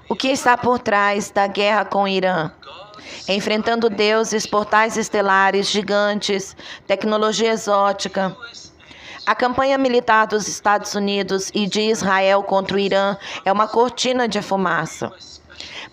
O que está por trás da guerra com o Irã? Enfrentando deuses, portais estelares, gigantes, tecnologia exótica. A campanha militar dos Estados Unidos e de Israel contra o Irã é uma cortina de fumaça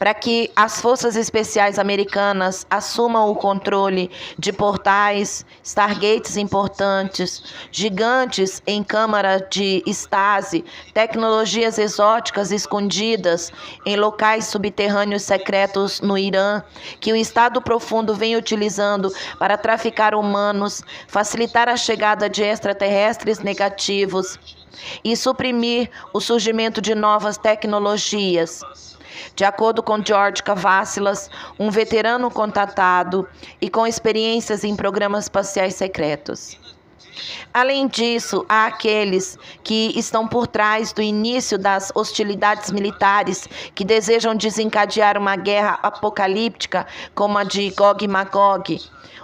para que as forças especiais americanas assumam o controle de portais, stargates importantes, gigantes em câmara de estase, tecnologias exóticas escondidas em locais subterrâneos secretos no Irã, que o Estado Profundo vem utilizando para traficar humanos, facilitar a chegada de extraterrestres negativos e suprimir o surgimento de novas tecnologias. De acordo com George Cavassilas, um veterano contatado e com experiências em programas espaciais secretos. Além disso, há aqueles que estão por trás do início das hostilidades militares que desejam desencadear uma guerra apocalíptica como a de Gog e Magog,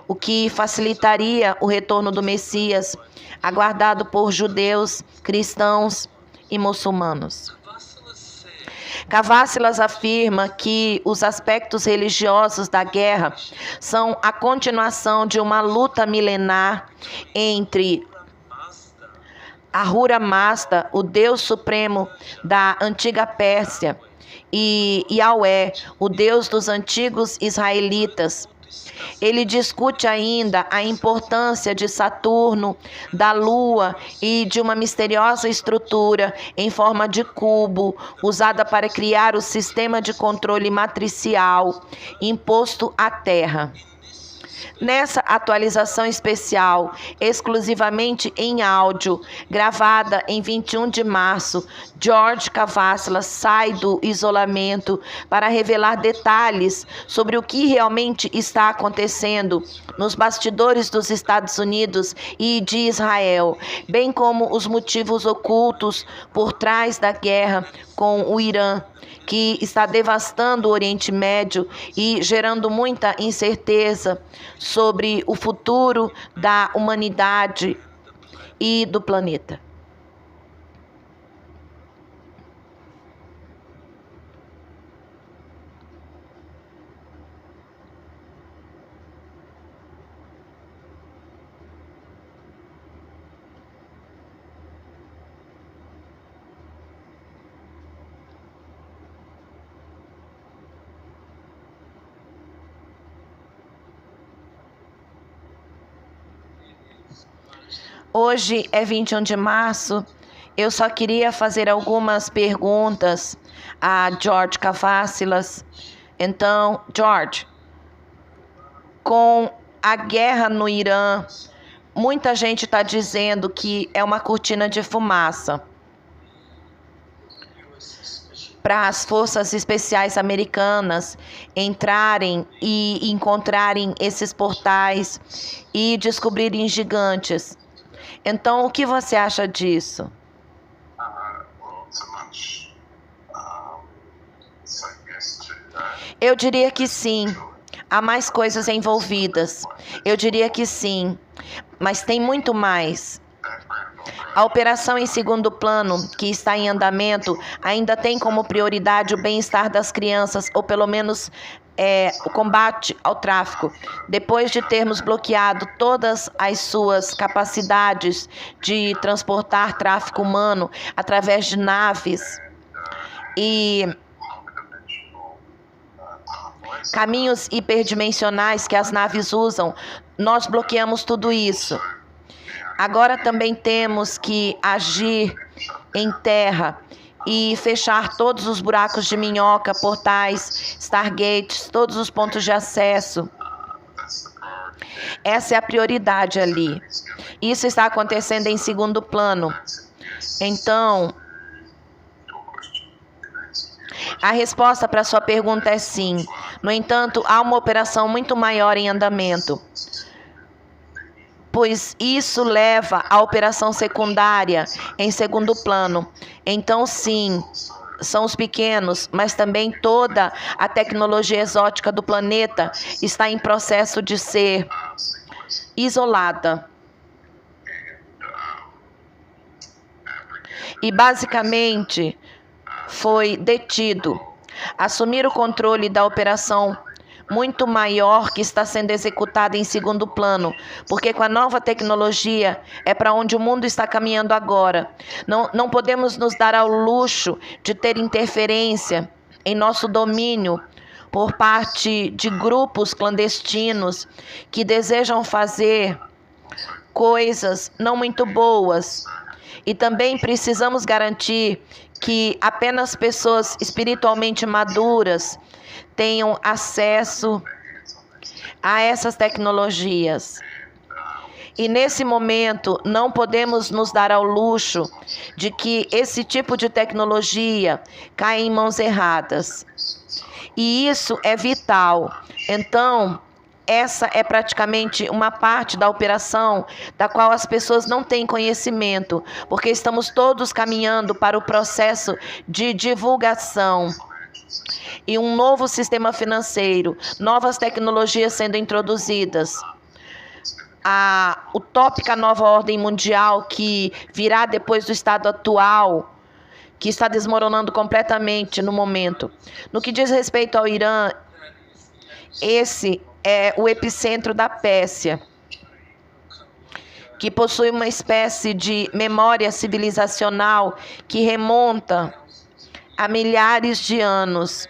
o que facilitaria o retorno do Messias, aguardado por judeus, cristãos e muçulmanos. Cavassilas afirma que os aspectos religiosos da guerra são a continuação de uma luta milenar entre Ahura Mazda, o Deus supremo da antiga Pérsia, e Yahweh, o Deus dos antigos israelitas. Ele discute ainda a importância de Saturno, da Lua e de uma misteriosa estrutura em forma de cubo, usada para criar o sistema de controle matricial imposto à Terra. Nessa atualização especial, exclusivamente em áudio, gravada em 21 de março, George Cavassilas sai do isolamento para revelar detalhes sobre o que realmente está acontecendo nos bastidores dos Estados Unidos e de Israel, bem como os motivos ocultos por trás da guerra com o Irã, que está devastando o Oriente Médio e gerando muita incerteza sobre o futuro da humanidade e do planeta. Hoje é 21 de março. Eu só queria fazer algumas perguntas a George Cavassilas. Então, George, com a guerra no Irã, muita gente está dizendo que é uma cortina de fumaça para as forças especiais americanas entrarem e encontrarem esses portais e descobrirem gigantes. Então, o que você acha disso? Eu diria que sim. Há mais coisas envolvidas. Eu diria que sim. Mas tem muito mais. A operação em segundo plano, que está em andamento, ainda tem como prioridade o bem-estar das crianças, ou pelo menos o combate ao tráfico. Depois de termos bloqueado todas as suas capacidades de transportar tráfico humano através de naves e caminhos hiperdimensionais que as naves usam, nós bloqueamos tudo isso. Agora também temos que agir em terra e fechar todos os buracos de minhoca, portais, stargates, todos os pontos de acesso. Essa é a prioridade ali. Isso está acontecendo em segundo plano. Então, a resposta para a sua pergunta é sim. No entanto, há uma operação muito maior em andamento, pois isso leva à operação secundária em segundo plano. Então, sim, são os pequenos, mas também toda a tecnologia exótica do planeta está em processo de ser isolada. E, basicamente, foi detido. Assumir o controle da operação muito maior que está sendo executada em segundo plano, porque com a nova tecnologia é para onde o mundo está caminhando agora. Não podemos nos dar ao luxo de ter interferência em nosso domínio por parte de grupos clandestinos que desejam fazer coisas não muito boas. E também precisamos garantir que apenas pessoas espiritualmente maduras tenham acesso a essas tecnologias. E nesse momento não podemos nos dar ao luxo de que esse tipo de tecnologia caia em mãos erradas. E isso é vital. Então, essa é praticamente uma parte da operação da qual as pessoas não têm conhecimento, porque estamos todos caminhando para o processo de divulgação. E um novo sistema financeiro, novas tecnologias sendo introduzidas. A utópica nova ordem mundial que virá depois do estado atual, que está desmoronando completamente no momento. No que diz respeito ao Irã, esse é o epicentro da Pérsia, que possui uma espécie de memória civilizacional que remonta a milhares de anos.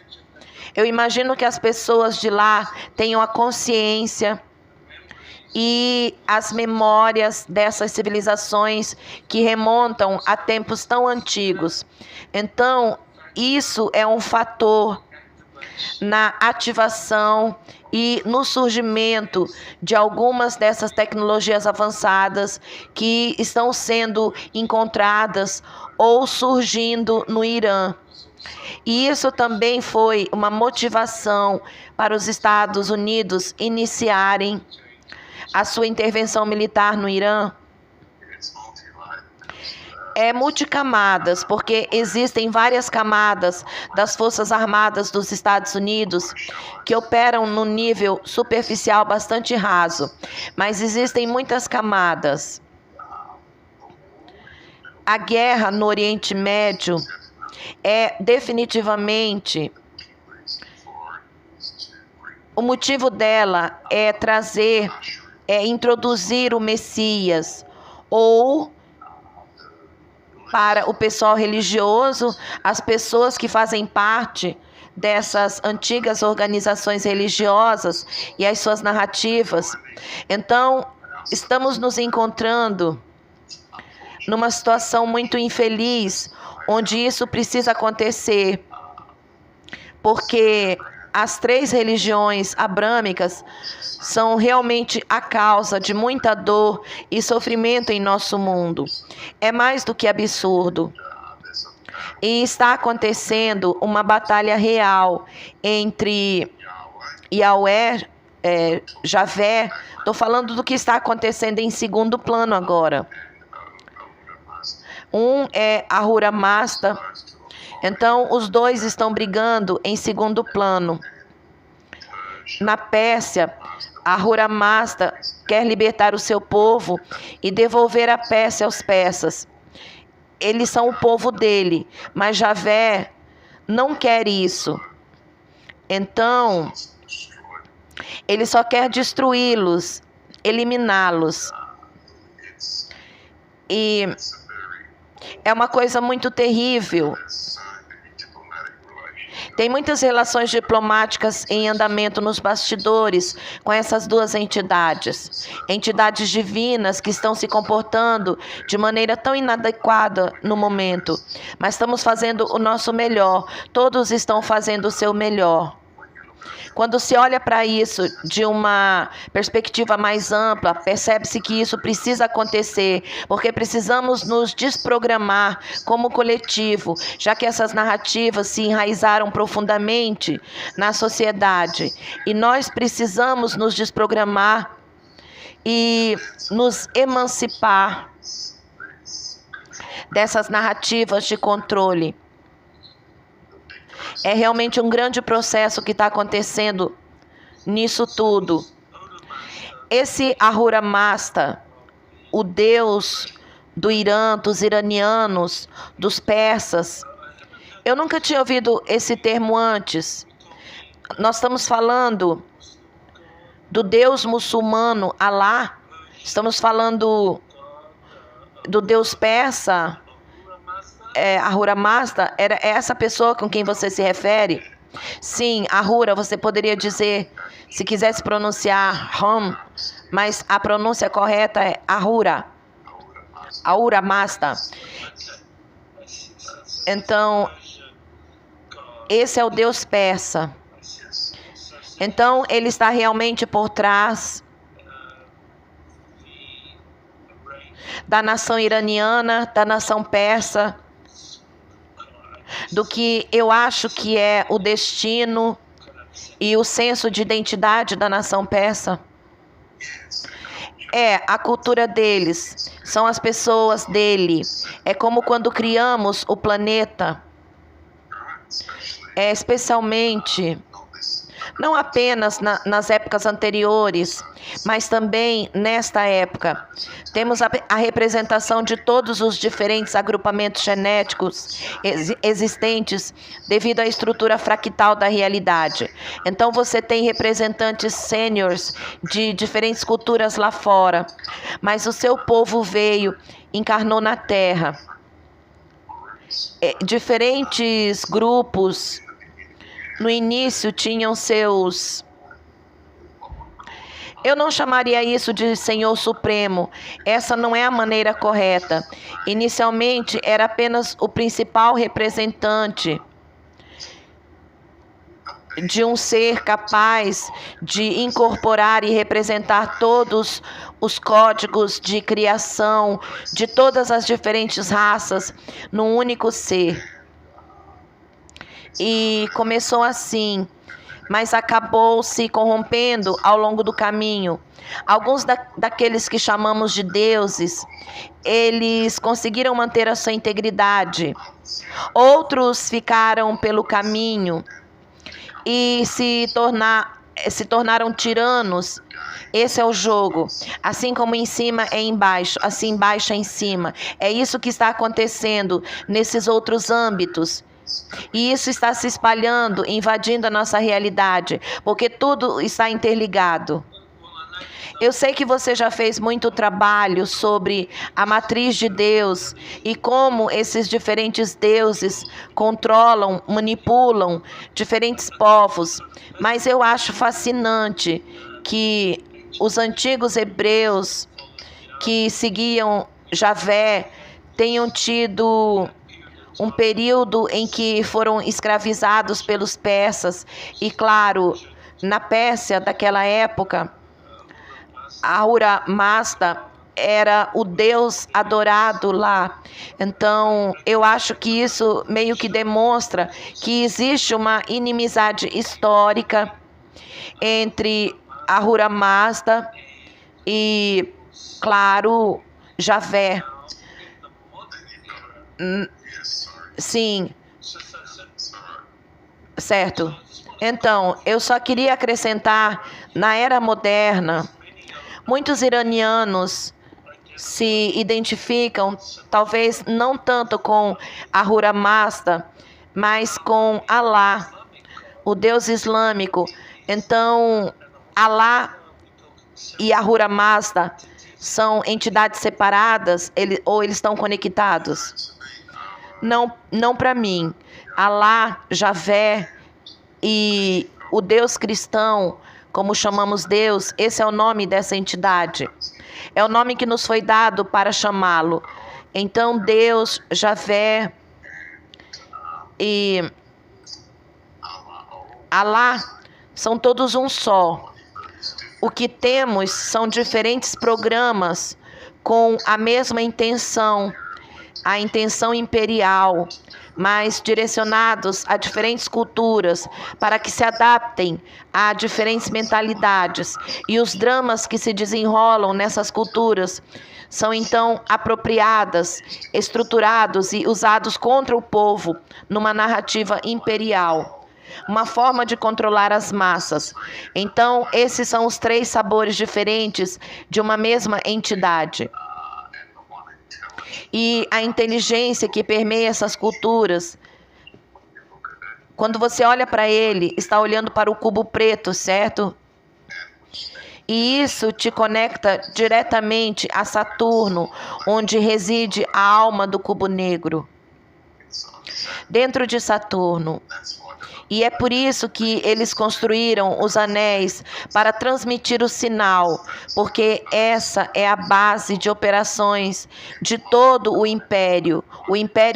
Eu imagino que as pessoas de lá tenham a consciência e as memórias dessas civilizações que remontam a tempos tão antigos. Então, isso é um fator na ativação e no surgimento de algumas dessas tecnologias avançadas que estão sendo encontradas ou surgindo no Irã. E isso também foi uma motivação para os Estados Unidos iniciarem a sua intervenção militar no Irã. É multicamadas, porque existem várias camadas das Forças Armadas dos Estados Unidos que operam no nível superficial bastante raso, mas existem muitas camadas. A guerra no Oriente Médio é definitivamente, o motivo dela é introduzir o Messias, ou para o pessoal religioso, as pessoas que fazem parte dessas antigas organizações religiosas e as suas narrativas. Então, estamos nos encontrando numa situação muito infeliz, onde isso precisa acontecer, porque as três religiões abrâmicas são realmente a causa de muita dor e sofrimento em nosso mundo. É mais do que absurdo. E está acontecendo uma batalha real entre Yahweh, Javé. Estou falando do que está acontecendo em segundo plano agora. Um é Ahura Mazda. Então, os dois estão brigando em segundo plano. Na Pérsia, Ahura Mazda quer libertar o seu povo e devolver a Pérsia aos persas. Eles são o povo dele, mas Javé não quer isso. Então, ele só quer destruí-los, eliminá-los. E é uma coisa muito terrível. Tem muitas relações diplomáticas em andamento nos bastidores com essas duas entidades. Entidades divinas que estão se comportando de maneira tão inadequada no momento. Mas estamos fazendo o nosso melhor. Todos estão fazendo o seu melhor. Quando se olha para isso de uma perspectiva mais ampla, percebe-se que isso precisa acontecer, porque precisamos nos desprogramar como coletivo, já que essas narrativas se enraizaram profundamente na sociedade. E nós precisamos nos desprogramar e nos emancipar dessas narrativas de controle. É realmente um grande processo que está acontecendo nisso tudo. Esse Ahura Mazda, o deus do Irã, dos iranianos, dos persas, Eu nunca tinha ouvido esse termo antes. Nós estamos falando do Deus muçulmano, Alá. Estamos falando do Deus persa, Ahura Mazda. Era essa pessoa com quem você se refere? Sim, Ahura, você poderia dizer, se quisesse pronunciar Ram, mas a pronúncia correta é Ahura Mazda. Então, esse é o Deus persa. Então, ele está realmente por trás da nação iraniana, da nação persa, do que eu acho que é o destino e o senso de identidade da nação persa. É a cultura deles, são as pessoas dele. É como quando criamos o planeta. Especialmente, não apenas nas épocas anteriores, mas também nesta época. Temos a representação de todos os diferentes agrupamentos genéticos existentes devido à estrutura fractal da realidade. Então você tem representantes sêniores de diferentes culturas lá fora, mas o seu povo veio, encarnou na Terra. Diferentes grupos no início tinham seus... Eu não chamaria isso de Senhor Supremo. Essa não é a maneira correta. Inicialmente era apenas o principal representante de um ser capaz de incorporar e representar todos os códigos de criação de todas as diferentes raças num único ser. E começou assim, mas acabou se corrompendo ao longo do caminho. Alguns daqueles que chamamos de deuses, eles conseguiram manter a sua integridade. Outros ficaram pelo caminho e se tornaram tiranos. Esse é o jogo. Assim como em cima é embaixo, assim embaixo é em cima. É isso que está acontecendo nesses outros âmbitos. E isso está se espalhando, invadindo a nossa realidade, porque tudo está interligado. Eu sei que você já fez muito trabalho sobre a matriz de Deus e como esses diferentes deuses controlam, manipulam diferentes povos. Mas eu acho fascinante que os antigos hebreus que seguiam Javé tenham tido um período em que foram escravizados pelos persas. E claro, na Pérsia daquela época, Ahura Mazda era o deus adorado lá. Então, eu acho que isso meio que demonstra que existe uma inimizade histórica entre Ahura Mazda e, claro, Javé. Sim, certo. Então, eu só queria acrescentar, na era moderna, muitos iranianos se identificam, talvez não tanto com Ahura Mazda, mas com Alá, o Deus islâmico. Então, Alá e Ahura Mazda são entidades separadas ou eles estão conectados? Não para mim. Alá, Javé e o Deus cristão, como chamamos Deus, esse é o nome dessa entidade. É o nome que nos foi dado para chamá-lo. Então, Deus, Javé e Alá são todos um só. O que temos são diferentes programas com a mesma intenção, a intenção imperial, mas direcionados a diferentes culturas para que se adaptem a diferentes mentalidades. E os dramas que se desenrolam nessas culturas são então apropriadas, estruturados e usados contra o povo numa narrativa imperial. Uma forma de controlar as massas. Então, esses são os três sabores diferentes de uma mesma entidade. E a inteligência que permeia essas culturas Quando você olha para ele, está olhando para o cubo preto, certo? E isso te conecta diretamente a Saturno, onde reside a alma do cubo negro. Dentro de Saturno. E é por isso que eles construíram os anéis, para transmitir o sinal, porque essa é a base de operações de todo o império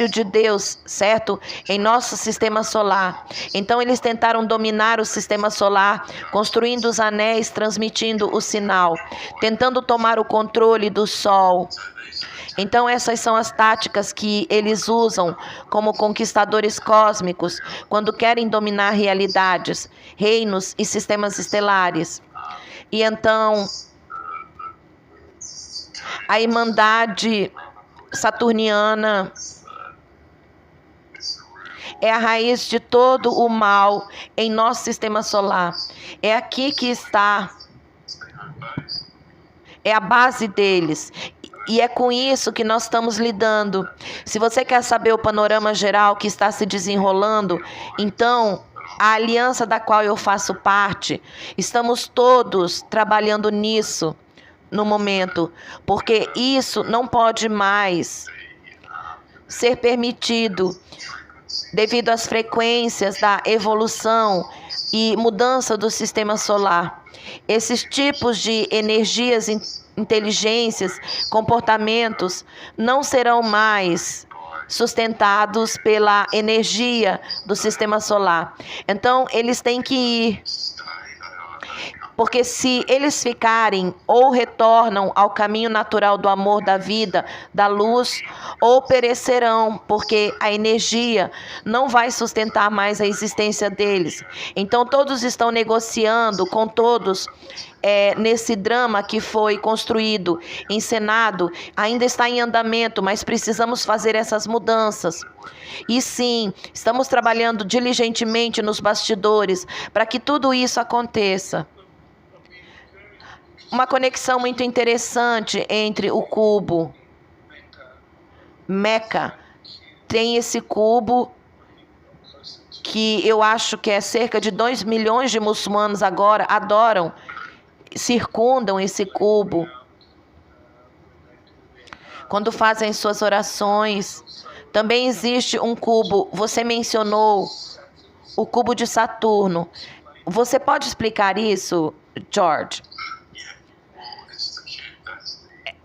de Deus, certo? Em nosso sistema solar. Então eles tentaram dominar o sistema solar, construindo os anéis, transmitindo o sinal, tentando tomar o controle do Sol. Então essas são as táticas que eles usam como conquistadores cósmicos quando querem dominar realidades, reinos e sistemas estelares. E então a Irmandade Saturniana é a raiz de todo o mal em nosso sistema solar. É aqui que está, é a base deles. E é com isso que nós estamos lidando. Se você quer saber o panorama geral que está se desenrolando, então a aliança da qual eu faço parte, estamos todos trabalhando nisso no momento, porque isso não pode mais ser permitido devido às frequências da evolução e mudança do sistema solar. Esses tipos de energias, inteligências, comportamentos não serão mais sustentados pela energia do sistema solar. Então, eles têm que ir. Porque se eles ficarem, ou retornam ao caminho natural do amor, da vida, da luz, ou perecerão, porque a energia não vai sustentar mais a existência deles. Então todos estão negociando com todos nesse drama que foi construído, encenado, ainda está em andamento, mas precisamos fazer essas mudanças. E sim, estamos trabalhando diligentemente nos bastidores para que tudo isso aconteça. Uma conexão muito interessante entre o cubo Meca. Tem esse cubo que eu acho que é cerca de 2 milhões de muçulmanos agora adoram, circundam esse cubo quando fazem suas orações. Também existe um cubo, você mencionou o cubo de Saturno. Você pode explicar isso, George?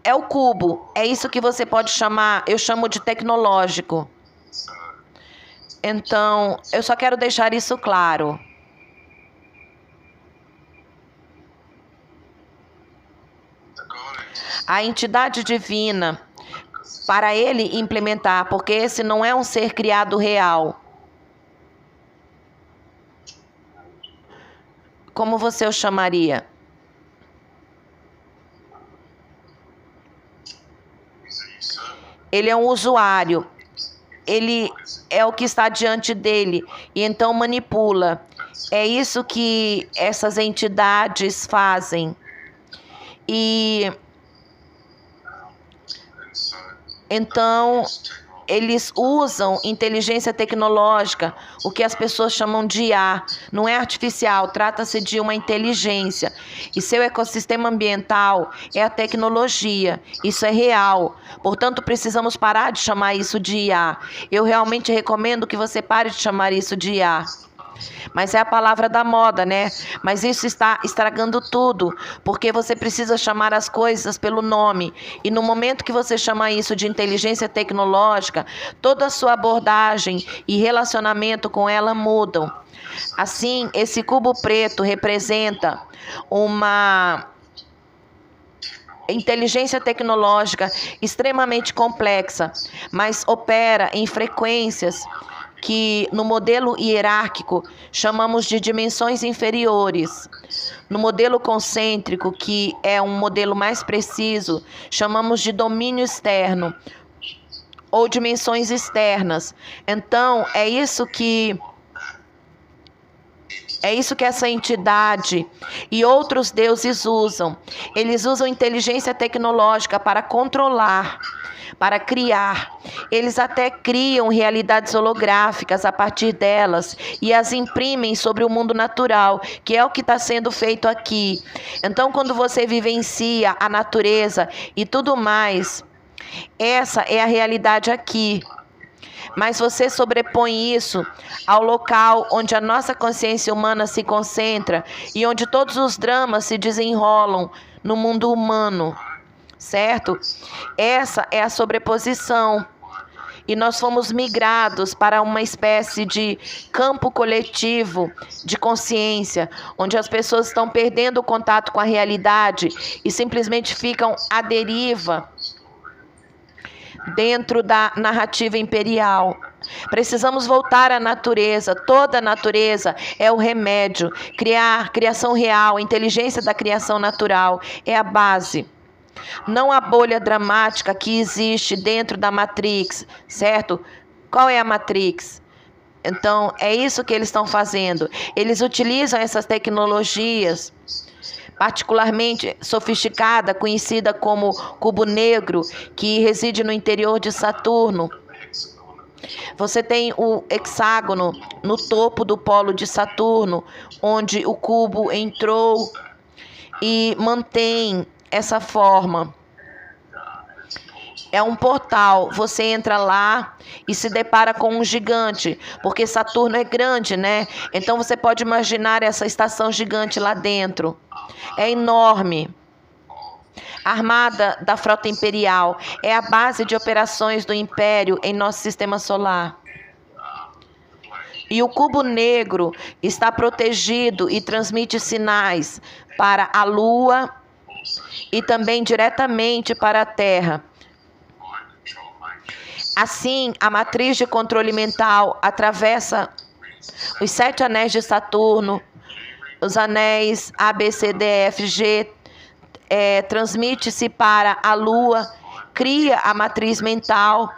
É o cubo, é isso que você pode chamar, eu chamo de tecnológico. Então, eu só quero deixar isso claro. A entidade divina, para ele implementar, porque esse não é um ser criado real. Como você o chamaria? Ele é um usuário, ele é o que está diante dele e então manipula. É isso que essas entidades fazem. E então eles usam inteligência tecnológica, o que as pessoas chamam de IA. Não é artificial, trata-se de uma inteligência. E seu ecossistema ambiental é a tecnologia. Isso é real. Portanto, precisamos parar de chamar isso de IA. Eu realmente recomendo que você pare de chamar isso de IA. Mas é a palavra da moda, né? Mas isso está estragando tudo, porque você precisa chamar as coisas pelo nome. E no momento que você chama isso de inteligência tecnológica, toda a sua abordagem e relacionamento com ela mudam. Assim, esse cubo preto representa uma inteligência tecnológica extremamente complexa, mas opera em frequências que no modelo hierárquico chamamos de dimensões inferiores. No modelo concêntrico, que é um modelo mais preciso, chamamos de domínio externo ou dimensões externas. Então, é isso que essa entidade e outros deuses usam. Eles usam inteligência tecnológica para controlar, para criar. Eles até criam realidades holográficas a partir delas e as imprimem sobre o mundo natural, que é o que está sendo feito aqui. Então, quando você vivencia a natureza e tudo mais, essa é a realidade aqui. Mas você sobrepõe isso ao local onde a nossa consciência humana se concentra e onde todos os dramas se desenrolam no mundo humano, certo? Essa é a sobreposição. E nós fomos migrados para uma espécie de campo coletivo de consciência, onde as pessoas estão perdendo o contato com a realidade e simplesmente ficam à deriva dentro da narrativa imperial. Precisamos voltar à natureza. Toda a natureza é o remédio. Criação real, inteligência da criação natural é a base. Não a bolha dramática que existe dentro da Matrix, certo? Qual é a Matrix? Então, é isso que eles estão fazendo. Eles utilizam essas tecnologias particularmente sofisticada, conhecida como cubo negro, que reside no interior de Saturno. Você tem o hexágono no topo do polo de Saturno, onde o cubo entrou e mantém essa forma. É um portal, você entra lá e se depara com um gigante, porque Saturno é grande, né? Então você pode imaginar essa estação gigante lá dentro. É enorme. A Armada da Frota Imperial é a base de operações do Império em nosso sistema solar. E o cubo negro está protegido e transmite sinais para a Lua e também diretamente para a Terra. Assim, a matriz de controle mental atravessa os 7 anéis de Saturno, os anéis A, B, C, D, E, F, G, transmite-se para a Lua, cria a matriz mental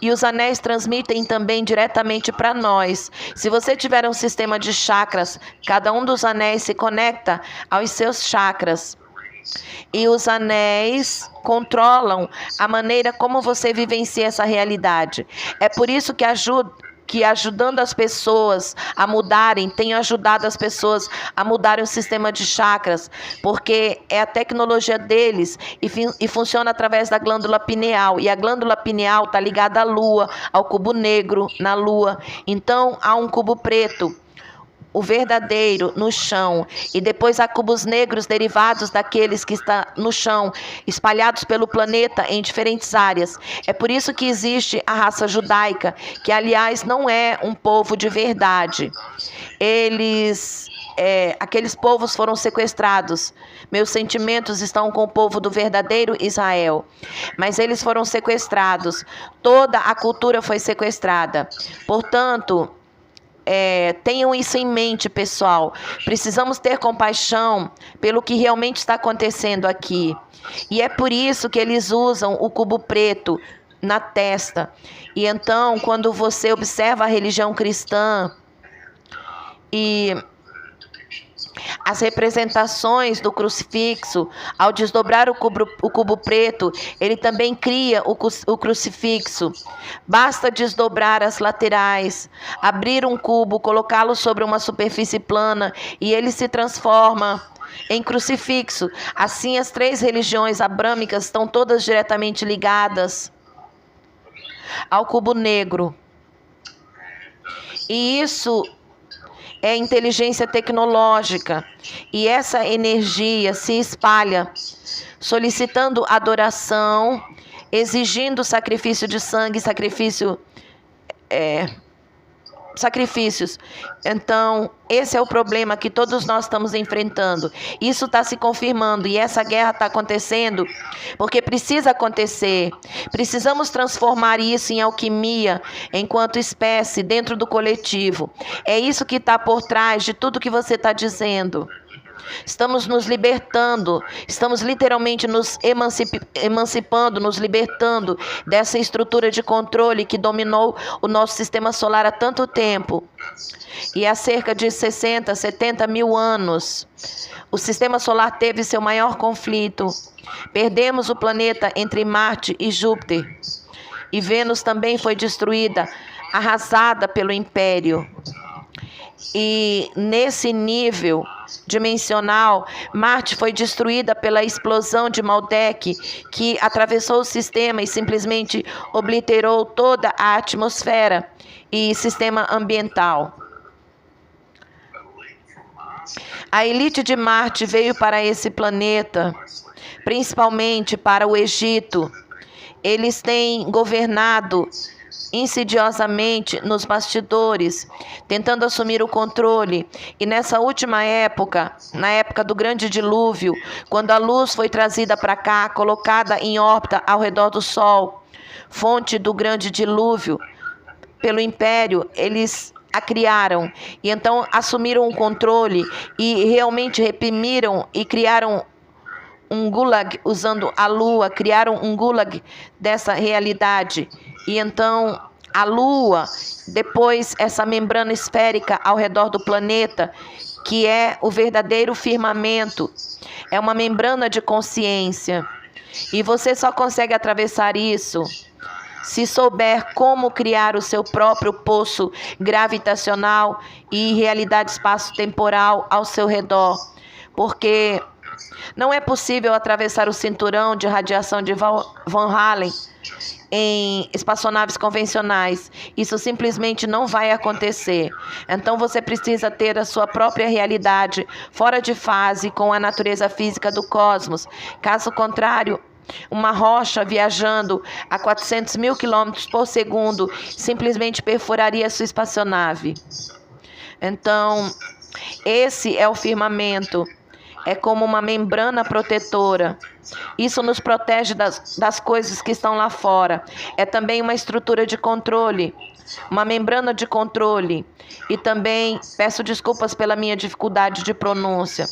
e os anéis transmitem também diretamente para nós. Se você tiver um sistema de chakras, cada um dos anéis se conecta aos seus chakras. E os anéis controlam a maneira como você vivencia essa realidade. É por isso que ajudando as pessoas a mudarem, tenho ajudado as pessoas a mudarem o sistema de chakras, porque é a tecnologia deles e funciona através da glândula pineal. E a glândula pineal está ligada à Lua, ao cubo negro na Lua. Então, há um cubo preto, o verdadeiro, no chão, e depois há cubos negros derivados daqueles que estão no chão, espalhados pelo planeta em diferentes áreas. É por isso que existe a raça judaica, que aliás não é um povo de verdade. Aqueles povos foram sequestrados. Meus sentimentos estão com o povo do verdadeiro Israel, mas eles foram sequestrados. Toda a cultura foi sequestrada. Portanto, tenham isso em mente, pessoal. Precisamos ter compaixão pelo que realmente está acontecendo aqui. E é por isso que eles usam o cubo preto na testa. E então, quando você observa a religião cristã e as representações do crucifixo, ao desdobrar o cubo preto, ele também cria o crucifixo. Basta desdobrar as laterais, abrir um cubo, colocá-lo sobre uma superfície plana e ele se transforma em crucifixo. Assim, as 3 religiões abrâmicas estão todas diretamente ligadas ao cubo negro. E isso é inteligência tecnológica, e essa energia se espalha, solicitando adoração, exigindo sacrifício de sangue, sacrifícios. Então, esse é o problema que todos nós estamos enfrentando. Isso está se confirmando e essa guerra está acontecendo porque precisa acontecer. Precisamos transformar isso em alquimia enquanto espécie dentro do coletivo. É isso que está por trás de tudo que você está dizendo. Estamos nos libertando, estamos literalmente nos emancipando, nos libertando dessa estrutura de controle que dominou o nosso sistema solar há tanto tempo. E há cerca de 60, 70 mil anos, o sistema solar teve seu maior conflito. Perdemos o planeta entre Marte e Júpiter. E Vênus também foi destruída, arrasada pelo Império. E nesse nível dimensional, Marte foi destruída pela explosão de Maldek, que atravessou o sistema e simplesmente obliterou toda a atmosfera e sistema ambiental. A elite de Marte veio para esse planeta, principalmente para o Egito. Eles têm governado insidiosamente nos bastidores, tentando assumir o controle. E nessa última época, na época do grande dilúvio, quando a luz foi trazida para cá, colocada em órbita ao redor do Sol, fonte do grande dilúvio, pelo Império, eles a criaram. E então assumiram o controle e realmente reprimiram e criaram um gulag usando a Lua, criaram um gulag dessa realidade. E então a Lua, depois essa membrana esférica ao redor do planeta, que é o verdadeiro firmamento, é uma membrana de consciência. E você só consegue atravessar isso se souber como criar o seu próprio poço gravitacional e realidade espaço-temporal ao seu redor. Porque não é possível atravessar o cinturão de radiação de Van Allen em espaçonaves convencionais. Isso simplesmente não vai acontecer. Então você precisa ter a sua própria realidade fora de fase com a natureza física do cosmos. Caso contrário, uma rocha viajando a 400 mil quilômetros por segundo simplesmente perfuraria a sua espaçonave. Então, esse é o firmamento. É como uma membrana protetora. Isso nos protege das coisas que estão lá fora. É também uma estrutura de controle, uma membrana de controle. E também peço desculpas pela minha dificuldade de pronúncia.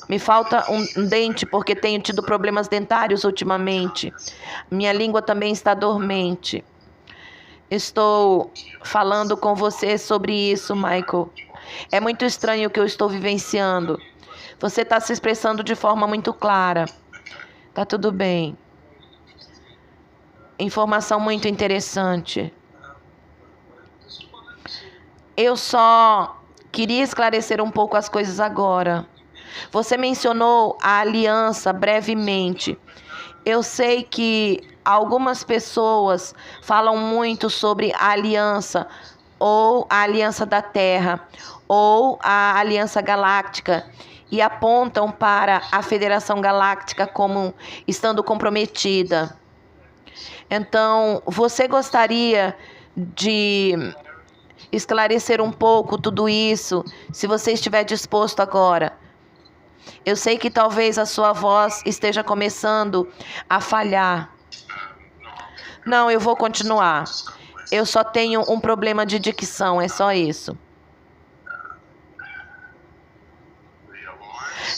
Me falta um dente porque tenho tido problemas dentários ultimamente. Minha língua também está dormente. Estou falando com você sobre isso, Michael. É muito estranho o que eu estou vivenciando. Você está se expressando de forma muito clara. Tá tudo bem. Informação muito interessante. Eu só queria esclarecer um pouco as coisas agora. Você mencionou a aliança brevemente. Eu sei que algumas pessoas falam muito sobre a aliança, ou a aliança da Terra, ou a aliança galáctica, e apontam para a Federação Galáctica como estando comprometida. Então, você gostaria de esclarecer um pouco tudo isso, se você estiver disposto agora? Eu sei que talvez a sua voz esteja começando a falhar. Não, eu vou continuar. Eu só tenho um problema de dicção, é só isso.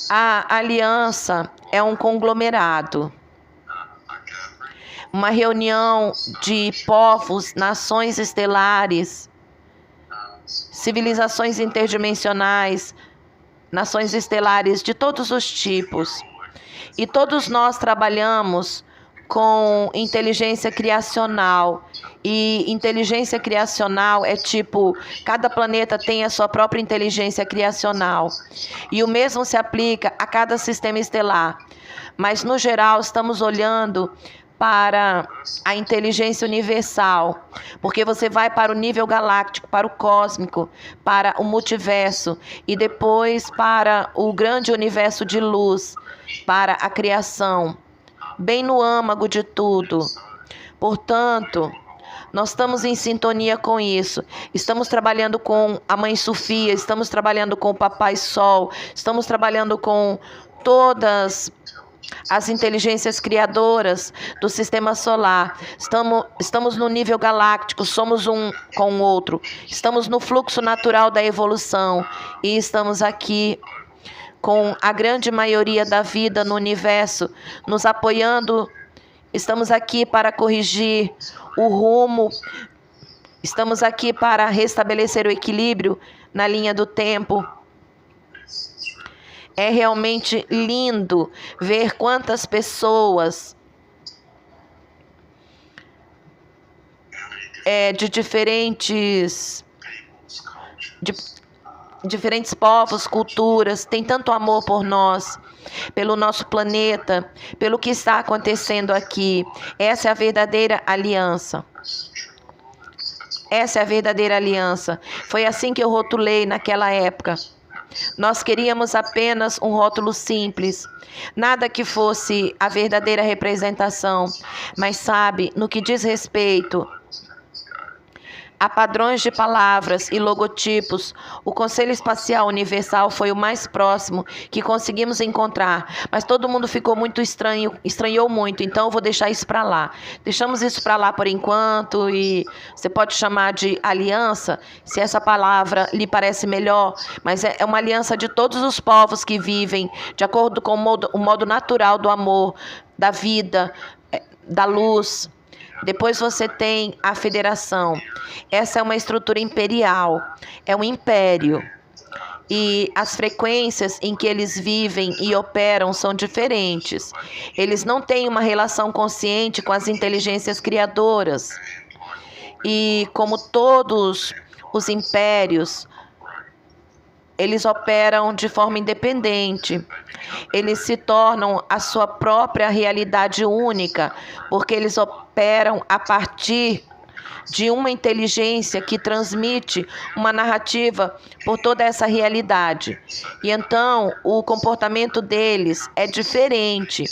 A aliança é um conglomerado, uma reunião de povos, nações estelares, civilizações interdimensionais, nações estelares de todos os tipos. E todos nós trabalhamos com inteligência criacional. E inteligência criacional é tipo, cada planeta tem a sua própria inteligência criacional. E o mesmo se aplica a cada sistema estelar. Mas, no geral, estamos olhando para a inteligência universal, porque você vai para o nível galáctico, para o cósmico, para o multiverso e depois para o grande universo de luz, para a criação, bem no âmago de tudo. Portanto, nós estamos em sintonia com isso. Estamos trabalhando com a Mãe Sofia, estamos trabalhando com o Papai Sol, estamos trabalhando com todas as inteligências criadoras do sistema solar. Estamos no nível galáctico, somos um com o outro. Estamos no fluxo natural da evolução e estamos aqui com a grande maioria da vida no universo, nos apoiando. Estamos aqui para corrigir o rumo, estamos aqui para restabelecer o equilíbrio na linha do tempo. É realmente lindo ver quantas pessoas de diferentes povos, culturas, têm tanto amor por nós, pelo nosso planeta, pelo que está acontecendo aqui. Essa é a verdadeira aliança. Essa é a verdadeira aliança. Foi assim que eu rotulei naquela época. Nós queríamos apenas um rótulo simples, nada que fosse a verdadeira representação. Mas sabe, no que diz respeito a padrões de palavras e logotipos, o Conselho Espacial Universal foi o mais próximo que conseguimos encontrar. Mas todo mundo ficou muito estranhou muito, então eu vou deixar isso para lá. Deixamos isso para lá por enquanto, e você pode chamar de aliança, se essa palavra lhe parece melhor, mas é uma aliança de todos os povos que vivem de acordo com o modo natural do amor, da vida, da luz. Depois você tem a federação. Essa é uma estrutura imperial, é um império. E as frequências em que eles vivem e operam são diferentes. Eles não têm uma relação consciente com as inteligências criadoras. E como todos os impérios, eles operam de forma independente. Eles se tornam a sua própria realidade única, porque eles operam a partir de uma inteligência que transmite uma narrativa por toda essa realidade. E então, o comportamento deles é diferente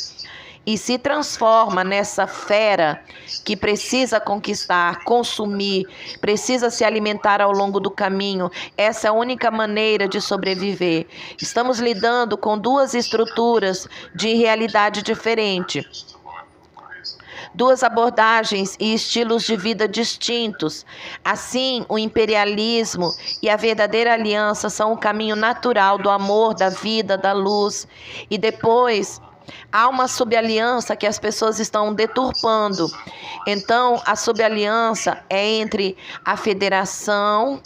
e se transforma nessa fera que precisa conquistar, consumir, precisa se alimentar ao longo do caminho. Essa é a única maneira de sobreviver. Estamos lidando com duas estruturas de realidade diferente. Duas abordagens e estilos de vida distintos. Assim, o imperialismo e a verdadeira aliança são o caminho natural do amor, da vida, da luz. E depois há uma subaliança que as pessoas estão deturpando. Então, a subaliança é entre a federação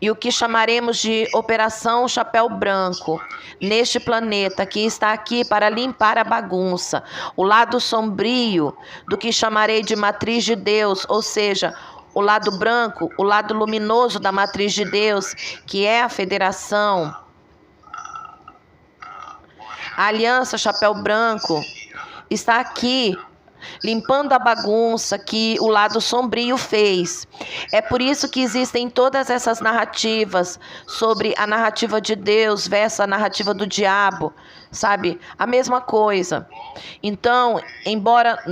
e o que chamaremos de Operação Chapéu Branco, neste planeta que está aqui para limpar a bagunça, o lado sombrio do que chamarei de matriz de Deus, ou seja, o lado branco, o lado luminoso da matriz de Deus, que é a federação. A Aliança Chapéu Branco está aqui limpando a bagunça que o lado sombrio fez. É por isso que existem todas essas narrativas sobre a narrativa de Deus versus a narrativa do diabo, sabe? A mesma coisa. Então, embora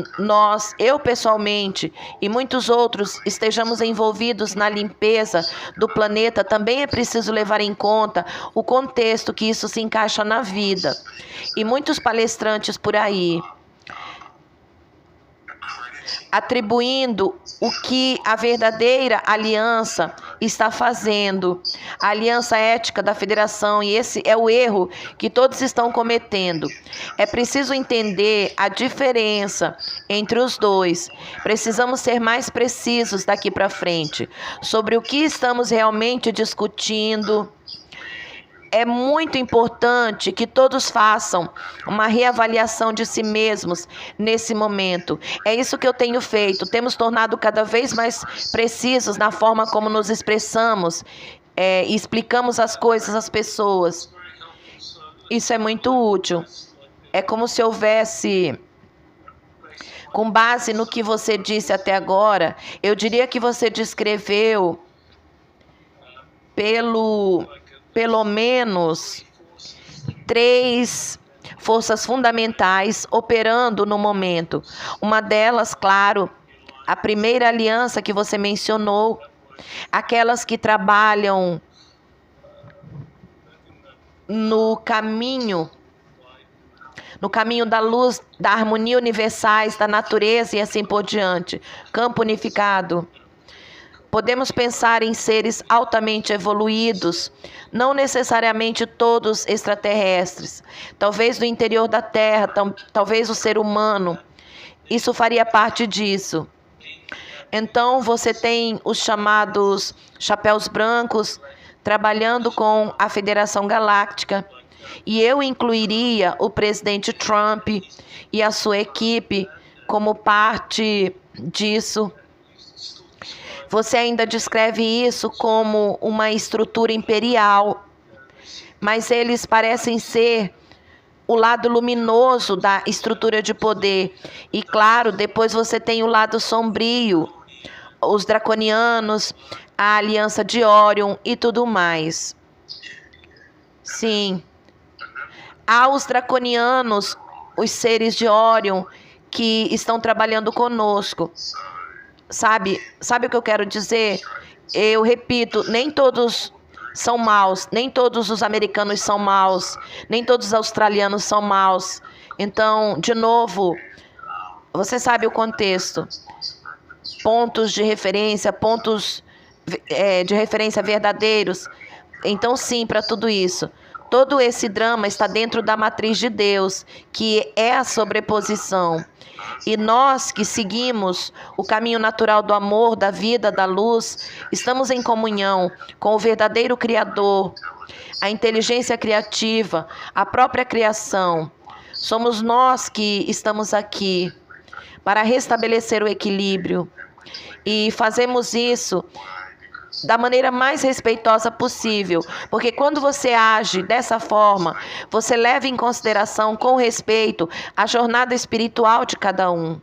eu pessoalmente e muitos outros estejamos envolvidos na limpeza do planeta, também é preciso levar em conta o contexto que isso se encaixa na vida. E muitos palestrantes por aí atribuindo o que a verdadeira aliança está fazendo, a aliança ética da federação, e esse é o erro que todos estão cometendo. É preciso entender a diferença entre os dois. Precisamos ser mais precisos daqui para frente sobre o que estamos realmente discutindo. É muito importante que todos façam uma reavaliação de si mesmos nesse momento. É isso que eu tenho feito. Temos tornado cada vez mais precisos na forma como nos expressamos e explicamos as coisas às pessoas. Isso é muito útil. É como se houvesse, com base no que você disse até agora, eu diria que você descreveu pelo menos 3 forças fundamentais operando no momento. Uma delas, claro, a primeira aliança que você mencionou, aquelas que trabalham no caminho da luz, da harmonia universais, da natureza e assim por diante. Campo unificado. Podemos pensar em seres altamente evoluídos, não necessariamente todos extraterrestres, talvez do interior da Terra, talvez o ser humano. Isso faria parte disso. Então você tem os chamados chapéus brancos trabalhando com a Federação Galáctica. E eu incluiria o presidente Trump e a sua equipe como parte disso. Você ainda descreve isso como uma estrutura imperial, mas eles parecem ser o lado luminoso da estrutura de poder. E claro, depois você tem o lado sombrio, os draconianos, a aliança de Orion e tudo mais. Sim. Há os draconianos, os seres de Orion, que estão trabalhando conosco. Sabe o que eu quero dizer? Eu repito, nem todos são maus, nem todos os americanos são maus, nem todos os australianos são maus. Então, de novo, você sabe o contexto. Pontos de referência verdadeiros. Então, sim, para tudo isso. Todo esse drama está dentro da matriz de Deus, que é a sobreposição. E nós que seguimos o caminho natural do amor, da vida, da luz, estamos em comunhão com o verdadeiro Criador, a inteligência criativa, a própria criação. Somos nós que estamos aqui para restabelecer o equilíbrio. E fazemos isso da maneira mais respeitosa possível, porque quando você age dessa forma, você leva em consideração com respeito a jornada espiritual de cada um.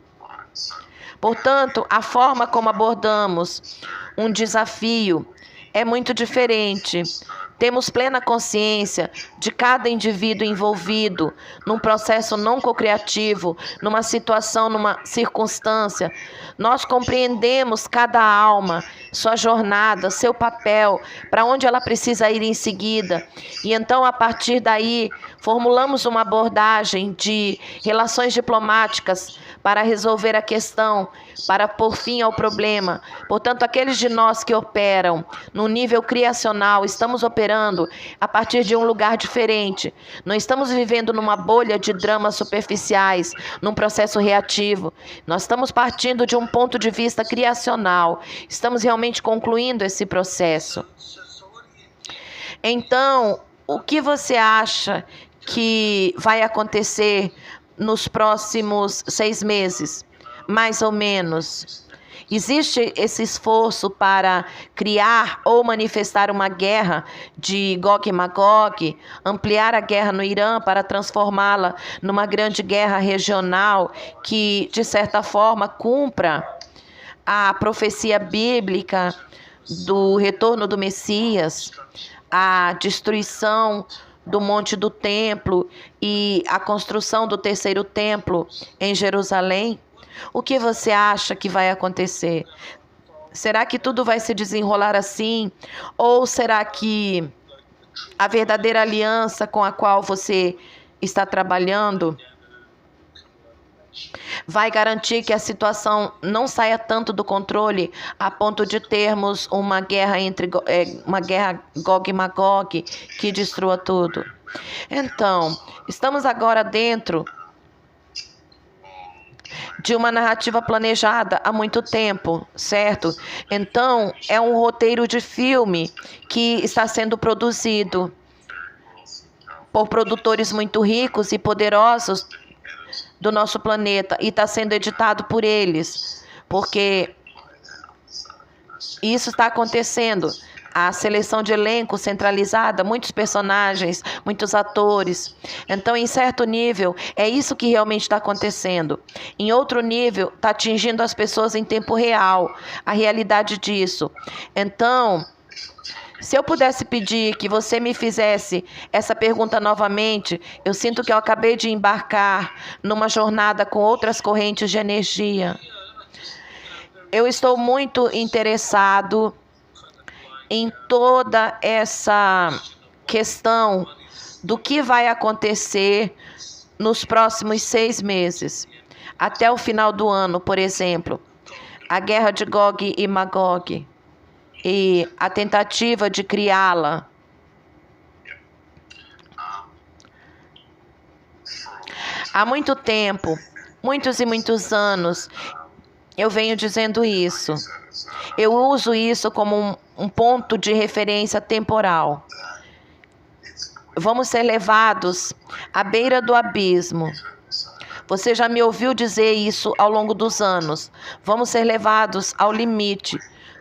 Portanto, a forma como abordamos um desafio é muito diferente. Temos plena consciência de cada indivíduo envolvido num processo não cocriativo, numa situação, numa circunstância. Nós compreendemos cada alma, sua jornada, seu papel, para onde ela precisa ir em seguida. E então, a partir daí, formulamos uma abordagem de relações diplomáticas para resolver a questão, para pôr fim ao problema. Portanto, aqueles de nós que operam no nível criacional, estamos operando a partir de um lugar diferente. Não estamos vivendo numa bolha de dramas superficiais, num processo reativo. Nós estamos partindo de um ponto de vista criacional. Estamos realmente concluindo esse processo. Então, o que você acha que vai acontecer nos próximos 6 meses, mais ou menos? Existe esse esforço para criar ou manifestar uma guerra de Gog e Magog, ampliar a guerra no Irã para transformá-la numa grande guerra regional que, de certa forma, cumpra a profecia bíblica do retorno do Messias, a destruição do Monte do Templo e a construção do terceiro templo em Jerusalém? O que você acha que vai acontecer? Será que tudo vai se desenrolar assim? Ou será que a verdadeira aliança com a qual você está trabalhando vai garantir que a situação não saia tanto do controle a ponto de termos uma guerra Gog e Magog que destrua tudo? Então, estamos agora dentro de uma narrativa planejada há muito tempo, certo? Então, é um roteiro de filme que está sendo produzido por produtores muito ricos e poderosos do nosso planeta e está sendo editado por eles, porque isso está acontecendo. A seleção de elenco centralizada, muitos personagens, muitos atores. Então, em certo nível, é isso que realmente está acontecendo. Em outro nível, está atingindo as pessoas em tempo real, a realidade disso. Então, se eu pudesse pedir que você me fizesse essa pergunta novamente, eu sinto que eu acabei de embarcar numa jornada com outras correntes de energia. Eu estou muito interessado em toda essa questão do que vai acontecer nos próximos 6 meses, até o final do ano, por exemplo, a guerra de Gog e Magog. e a tentativa de criá-la. Há muito tempo, muitos e muitos anos, eu venho dizendo isso. Eu uso isso como um ponto de referência temporal. Vamos ser levados à beira do abismo. Você já me ouviu dizer isso ao longo dos anos. Vamos ser levados ao limite.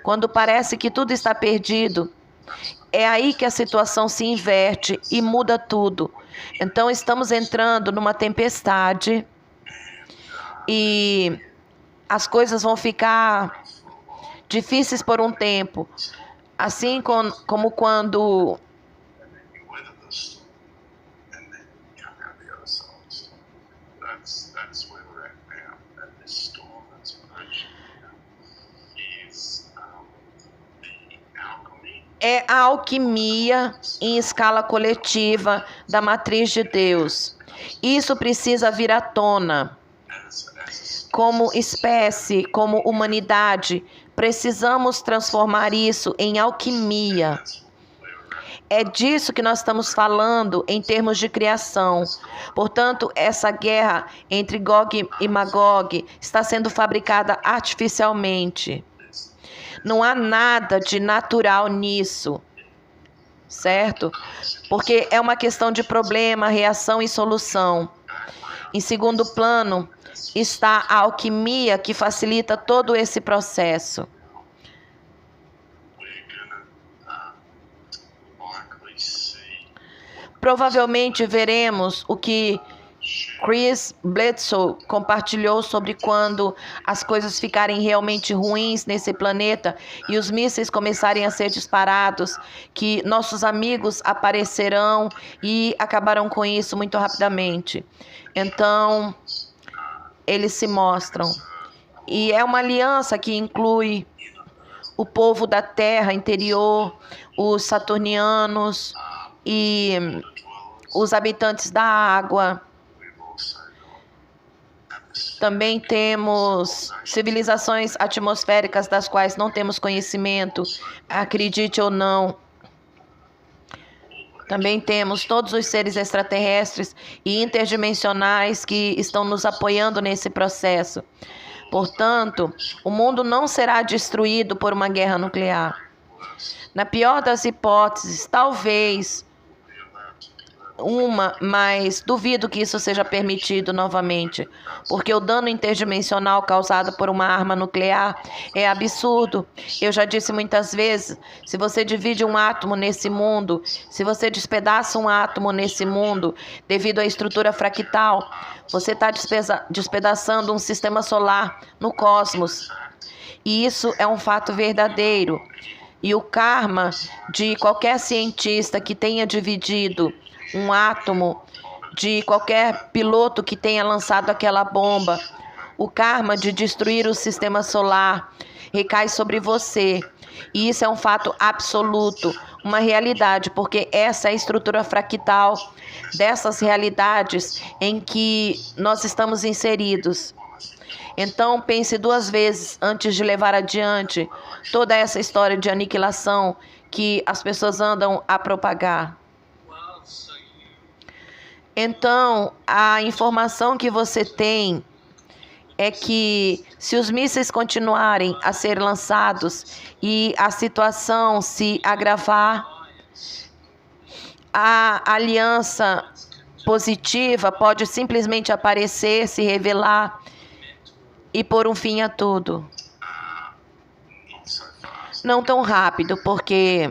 Quando parece que tudo está perdido, é aí que a situação se inverte e muda tudo. Então estamos entrando numa tempestade e as coisas vão ficar difíceis por um tempo. Assim como quando é a alquimia em escala coletiva da matriz de Deus. Isso precisa vir à tona. Como espécie, como humanidade, precisamos transformar isso em alquimia. É disso que nós estamos falando em termos de criação. Portanto, essa guerra entre Gog e Magog está sendo fabricada artificialmente. Não há nada de natural nisso, certo? Porque é uma questão de problema, reação e solução. Em segundo plano, está a alquimia que facilita todo esse processo. Provavelmente veremos o que Chris Bledsoe compartilhou sobre quando as coisas ficarem realmente ruins nesse planeta e os mísseis começarem a ser disparados, que nossos amigos aparecerão e acabarão com isso muito rapidamente. Então, eles se mostram. E é uma aliança que inclui o povo da Terra interior, os saturnianos e os habitantes da água. Também temos civilizações atmosféricas das quais não temos conhecimento, acredite ou não. Também temos todos os seres extraterrestres e interdimensionais que estão nos apoiando nesse processo. Portanto, o mundo não será destruído por uma guerra nuclear. Na pior das hipóteses, talvez mas duvido que isso seja permitido novamente, porque o dano interdimensional causado por uma arma nuclear é absurdo. Eu já disse muitas vezes, se você divide um átomo nesse mundo, se você despedaça um átomo nesse mundo, devido à estrutura fractal, você está despedaçando um sistema solar no cosmos. E isso é um fato verdadeiro. E o karma de qualquer cientista que tenha dividido um átomo, de qualquer piloto que tenha lançado aquela bomba, o karma de destruir o sistema solar recai sobre você. E isso é um fato absoluto, uma realidade, porque essa é a estrutura fractal dessas realidades em que nós estamos inseridos. Então, pense duas vezes antes de levar adiante toda essa história de aniquilação que as pessoas andam a propagar. Então, a informação que você tem é que se os mísseis continuarem a ser lançados e a situação se agravar, a aliança positiva pode simplesmente aparecer, se revelar e pôr um fim a tudo. Não tão rápido, porque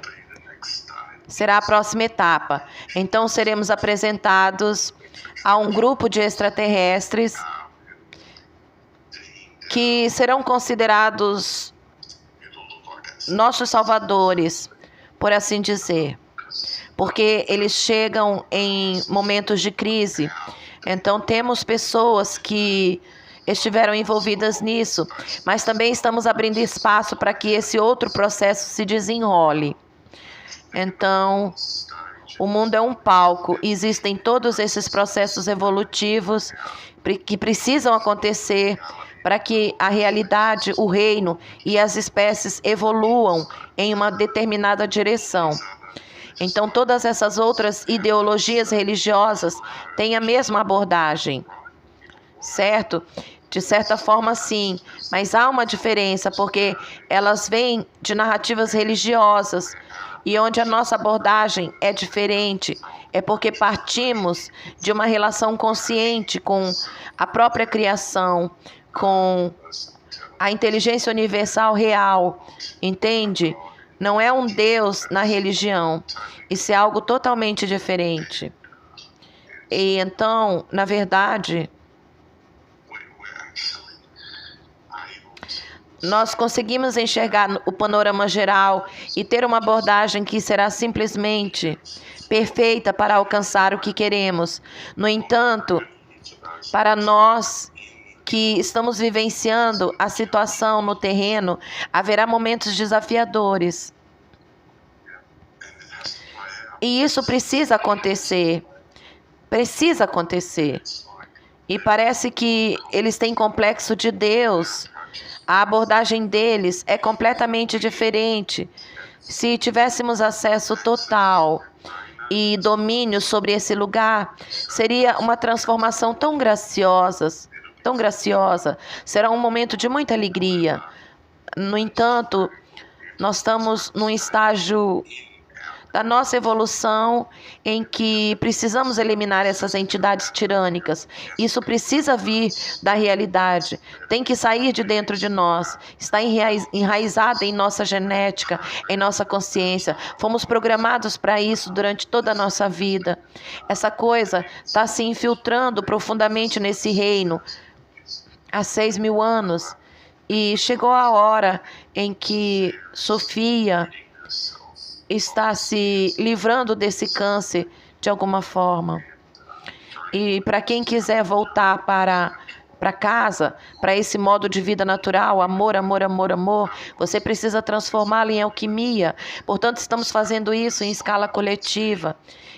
será a próxima etapa. Então, seremos apresentados a um grupo de extraterrestres que serão considerados nossos salvadores, por assim dizer, porque eles chegam em momentos de crise. Então, temos pessoas que estiveram envolvidas nisso, mas também estamos abrindo espaço para que esse outro processo se desenrole. Então, o mundo é um palco, existem todos esses processos evolutivos que precisam acontecer para que a realidade, o reino e as espécies evoluam em uma determinada direção. Então, todas essas outras ideologias religiosas têm a mesma abordagem, certo? De certa forma, sim, mas há uma diferença, porque elas vêm de narrativas religiosas, e onde a nossa abordagem é diferente, é porque partimos de uma relação consciente com a própria criação, com a inteligência universal real, entende? Não é um Deus na religião, isso é algo totalmente diferente. E então, na verdade, nós conseguimos enxergar o panorama geral e ter uma abordagem que será simplesmente perfeita para alcançar o que queremos. No entanto, para nós que estamos vivenciando a situação no terreno, haverá momentos desafiadores. E isso precisa acontecer. Precisa acontecer. E parece que eles têm complexo de Deus. A abordagem deles é completamente diferente. Se tivéssemos acesso total e domínio sobre esse lugar, seria uma transformação tão graciosa, tão graciosa. Será um momento de muita alegria. No entanto, nós estamos num estágio da nossa evolução em que precisamos eliminar essas entidades tirânicas. Isso precisa vir da realidade, tem que sair de dentro de nós, está enraizada em nossa genética, em nossa consciência. Fomos programados para isso durante toda a nossa vida. Essa coisa está se infiltrando profundamente nesse reino há 6.000 anos e chegou a hora em que Sofia está se livrando desse câncer de alguma forma. E para quem quiser voltar para casa, para esse modo de vida natural, amor, amor, amor, amor, você precisa transformá-lo em alquimia. Portanto, estamos fazendo isso em escala coletiva.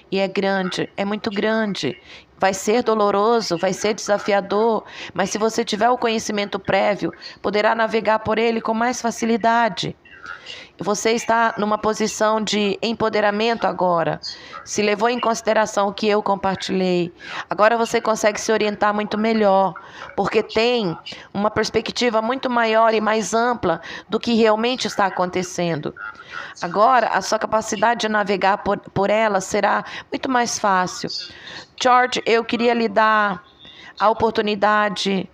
E é grande, é muito grande. Vai ser doloroso, vai ser desafiador, mas se você tiver o conhecimento prévio, poderá navegar por ele com mais facilidade. Você está numa posição de empoderamento agora. Se levou em consideração o que eu compartilhei. Agora você consegue se orientar muito melhor, porque tem uma perspectiva muito maior e mais ampla do que realmente está acontecendo. Agora, a sua capacidade de navegar por ela será muito mais fácil. George, eu queria lhe dar a oportunidade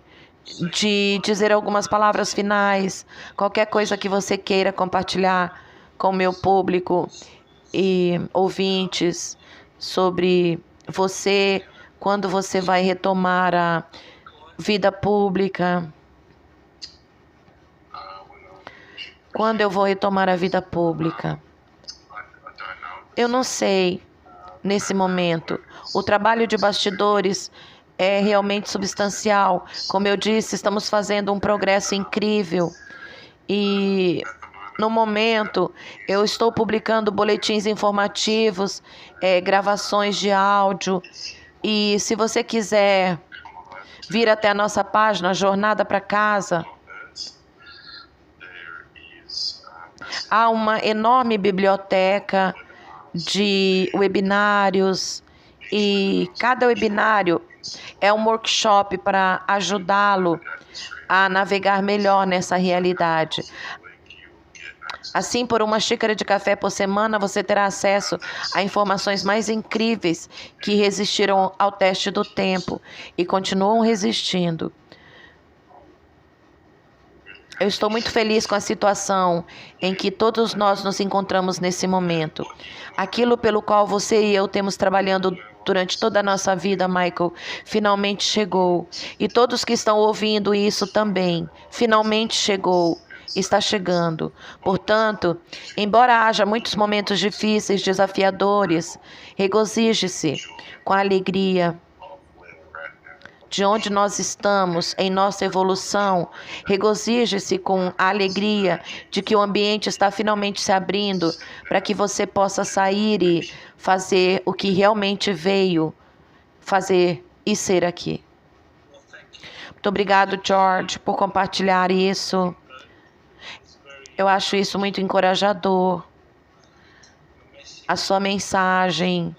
de dizer algumas palavras finais, qualquer coisa que você queira compartilhar com o meu público e ouvintes sobre você, quando você vai retomar a vida pública. Quando eu vou retomar a vida pública? Eu não sei nesse momento. O trabalho de bastidores é realmente substancial. Como eu disse, estamos fazendo um progresso incrível. E no momento eu estou publicando boletins informativos, gravações de áudio. E se você quiser vir até a nossa página Jornada para Casa, há uma enorme biblioteca de webinários e cada webinário é um workshop para ajudá-lo a navegar melhor nessa realidade. Assim, por uma xícara de café por semana, você terá acesso a informações mais incríveis que resistiram ao teste do tempo e continuam resistindo. Eu estou muito feliz com a situação em que todos nós nos encontramos nesse momento. Aquilo pelo qual você e eu temos trabalhando durante toda a nossa vida, Michael, finalmente chegou. E todos que estão ouvindo isso também, finalmente chegou, está chegando. Portanto, embora haja muitos momentos difíceis, desafiadores, regozije-se com a alegria de onde nós estamos em nossa evolução. Regozije-se com a alegria de que o ambiente está finalmente se abrindo para que você possa sair e fazer o que realmente veio fazer e ser aqui. Muito obrigado, George, por compartilhar isso. Eu acho isso muito encorajador. A sua mensagem,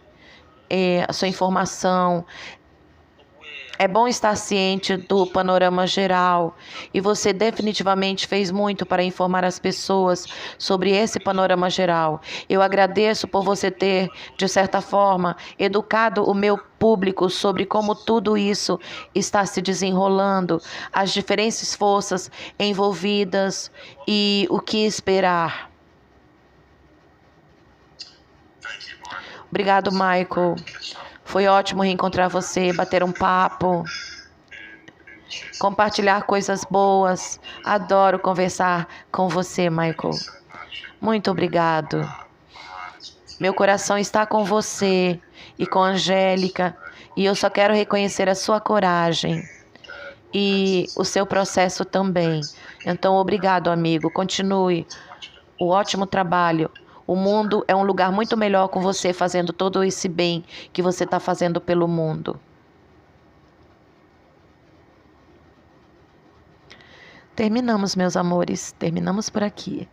a sua informação. É bom estar ciente do panorama geral e você definitivamente fez muito para informar as pessoas sobre esse panorama geral. Eu agradeço por você ter, de certa forma, educado o meu público sobre como tudo isso está se desenrolando, as diferentes forças envolvidas e o que esperar. Obrigado, Michael. Foi ótimo reencontrar você, bater um papo, compartilhar coisas boas. Adoro conversar com você, Michael. Muito obrigado. Meu coração está com você e com a Angélica, e eu só quero reconhecer a sua coragem e o seu processo também. Então, obrigado, amigo. Continue o ótimo trabalho. O mundo é um lugar muito melhor com você fazendo todo esse bem que você está fazendo pelo mundo. Terminamos, meus amores. Terminamos por aqui.